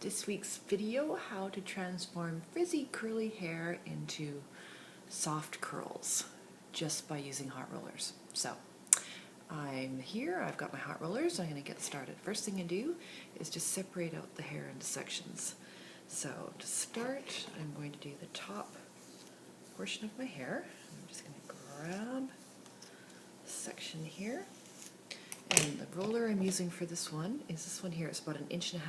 this week's video, how to transform frizzy curly hair into soft curls just by using hot rollers. So I'm here, I've got my hot rollers, I'm going to get started. First thing I do is just separate out the hair into sections. So to start, I'm going to do the top portion of my hair. I'm just going to grab a section here. And the roller I'm using for this one is this one here. It's about 1.5 inches,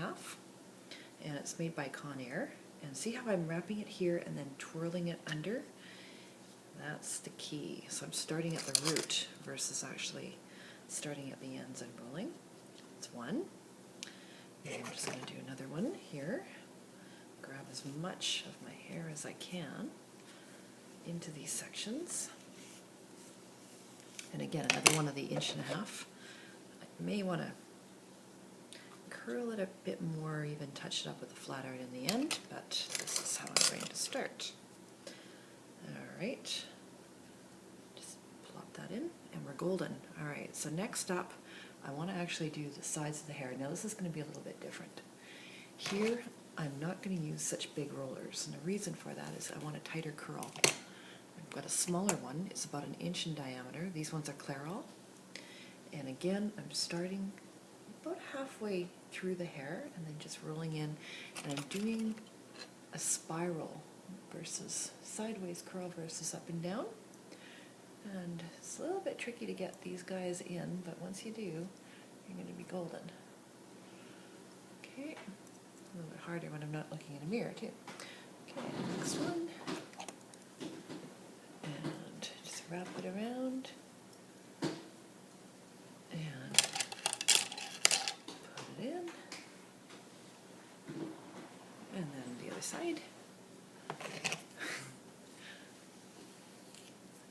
and it's made by Conair. And see how I'm wrapping it here and then twirling it under? That's the key. So I'm starting at the root versus actually starting at the ends and rolling. That's one. And I'm just going to do another one here. Grab as much of my hair as I can into these sections. And again, another one of the 1.5 inches. I may want to curl it a bit more, even touch it up with a flat iron in the end, but this is how I'm going to start. Alright, just plop that in, and we're golden. Alright, so next up, I want to actually do the sides of the hair. Now this is going to be a little bit different. Here, I'm not going to use such big rollers, and the reason for that is I want a tighter curl. I've got a smaller one, it's about 1 inch in diameter. These ones are Clairol. And again, I'm starting about halfway through the hair and then just rolling in, and I'm doing a spiral versus sideways curl versus up and down. And it's a little bit tricky to get these guys in, but once you do, you're going to be golden. Okay, a little bit harder when I'm not looking in a mirror too. Okay, next one. And just wrap it around. And put it in. And then the other side.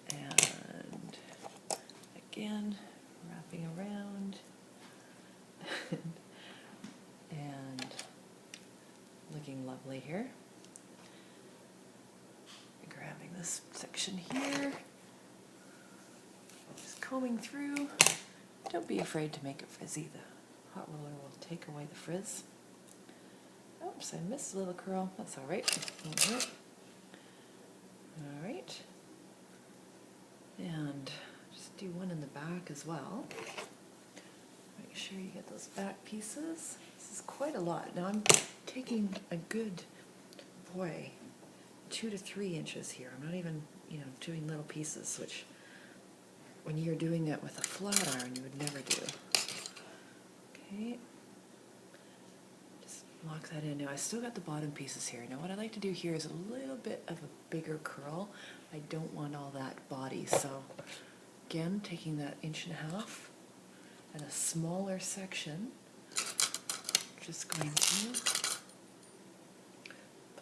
And again, wrapping around. And looking lovely here. Grabbing this section here. Just combing through. Don't be afraid to make it frizzy. The hot roller will take away the frizz. Oops, I missed a little curl. That's alright. Alright. And just do one in the back as well. Make sure you get those back pieces. This is quite a lot. Now I'm taking a good, 2 to 3 inches here. I'm not even, doing little pieces, which when you're doing it with a flat iron, you would never do. Okay. Just lock that in. Now I still got the bottom pieces here. Now what I like to do here is a little bit of a bigger curl. I don't want all that body. So again, taking that 1.5 inches and a smaller section, just going to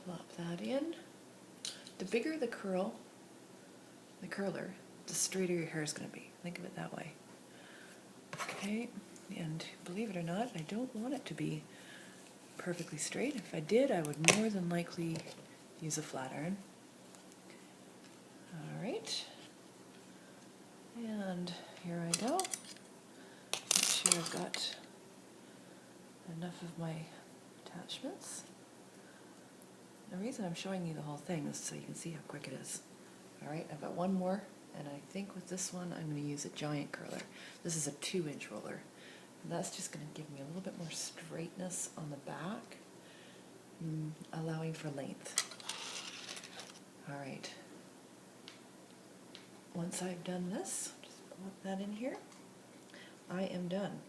plop that in. The bigger the curler, the straighter your hair is going to be. Think of it that way. Okay, and believe it or not, I don't want it to be perfectly straight. If I did, I would more than likely use a flat iron. Alright, and here I go. Make sure I've got enough of my attachments. The reason I'm showing you the whole thing is so you can see how quick it is. Alright, I've got one more, and I think with this one I'm going to use a giant curler. This is a 2-inch roller. And that's just going to give me a little bit more straightness on the back, allowing for length. Alright, once I've done this, just plop that in here, I am done.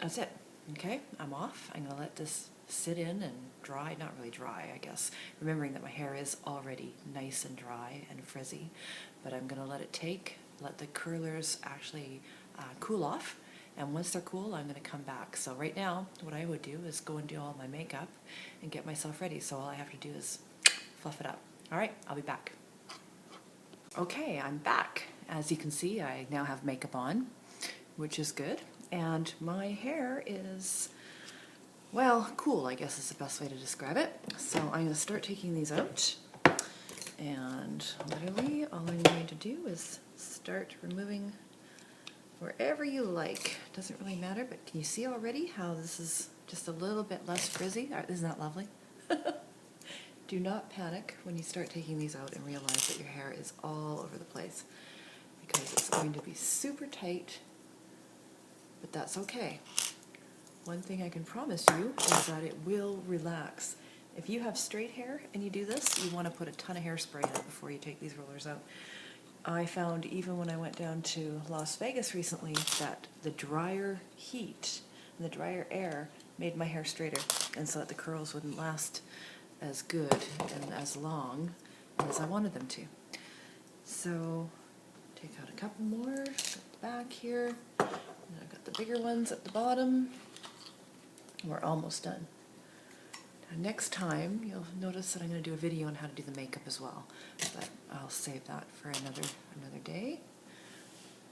That's it. Okay, I'm off. I'm going to let this sit in and dry, not really dry, I guess, remembering that my hair is already nice and dry and frizzy, but I'm going to let it let the curlers actually cool off, and once they're cool, I'm going to come back. So right now, what I would do is go and do all my makeup and get myself ready, so all I have to do is fluff it up. Alright, I'll be back. Okay, I'm back. As you can see, I now have makeup on, which is good, and my hair is, well, cool, I guess is the best way to describe it. So I'm going to start taking these out, and literally all I'm going to do is start removing wherever you like. Doesn't really matter, but can you see already how this is just a little bit less frizzy. Isn't that lovely? Do not panic when you start taking these out and realize that your hair is all over the place, because it's going to be super tight, but that's okay. One thing I can promise you is that it will relax. If you have straight hair and you do this, you want to put a ton of hairspray in it before you take these rollers out. I found even when I went down to Las Vegas recently that the drier heat and the drier air made my hair straighter, and so that the curls wouldn't last as good and as long as I wanted them to. So take out a couple more, got the back here, and I've got the bigger ones at the bottom. We're almost done. Now, next time you'll notice that I'm going to do a video on how to do the makeup as well, but I'll save that for another day.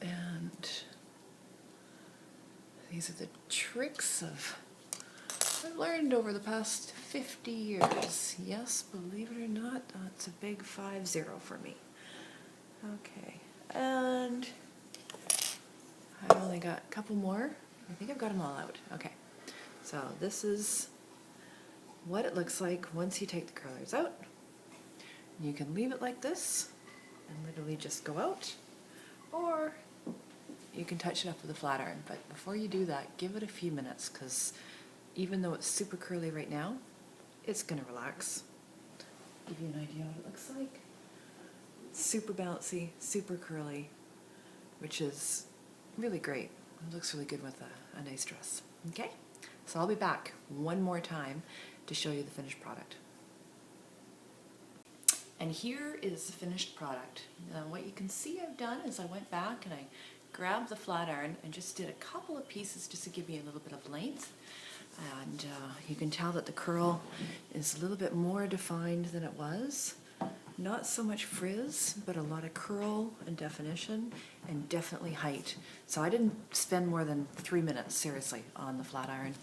And these are the tricks I've learned over the past 50 years. Yes, believe it or not, that's a big 50 for me. Okay, and I've only got a couple more. I think I've got them all out. Okay, so this is what it looks like once you take the curlers out. You can leave it like this and literally just go out, or you can touch it up with a flat iron. But before you do that, give it a few minutes, because even though it's super curly right now, it's going to relax. Give you an idea what it looks like. Super bouncy, super curly, which is really great. It looks really good with a nice dress. Okay, so I'll be back one more time to show you the finished product. And here is the finished product. Now what you can see I've done is I went back and I grabbed the flat iron and just did a couple of pieces just to give me a little bit of length. And you can tell that the curl is a little bit more defined than it was. Not so much frizz, but a lot of curl and definition, and definitely height. So I didn't spend more than 3 minutes, seriously, on the flat iron.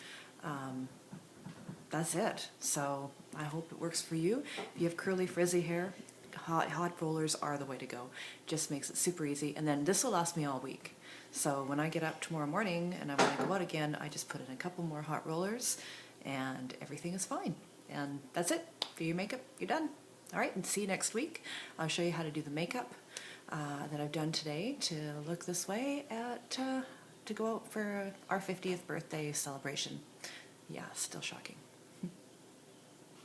That's it. So I hope it works for you. If you have curly, frizzy hair, hot rollers are the way to go. Just makes it super easy. And then this will last me all week. So when I get up tomorrow morning and I want to go out again, I just put in a couple more hot rollers and everything is fine. And that's it. Do your makeup, you're done. All right, and see you next week. I'll show you how to do the makeup that I've done today to look this way to go out for our 50th birthday celebration. Yeah, still shocking.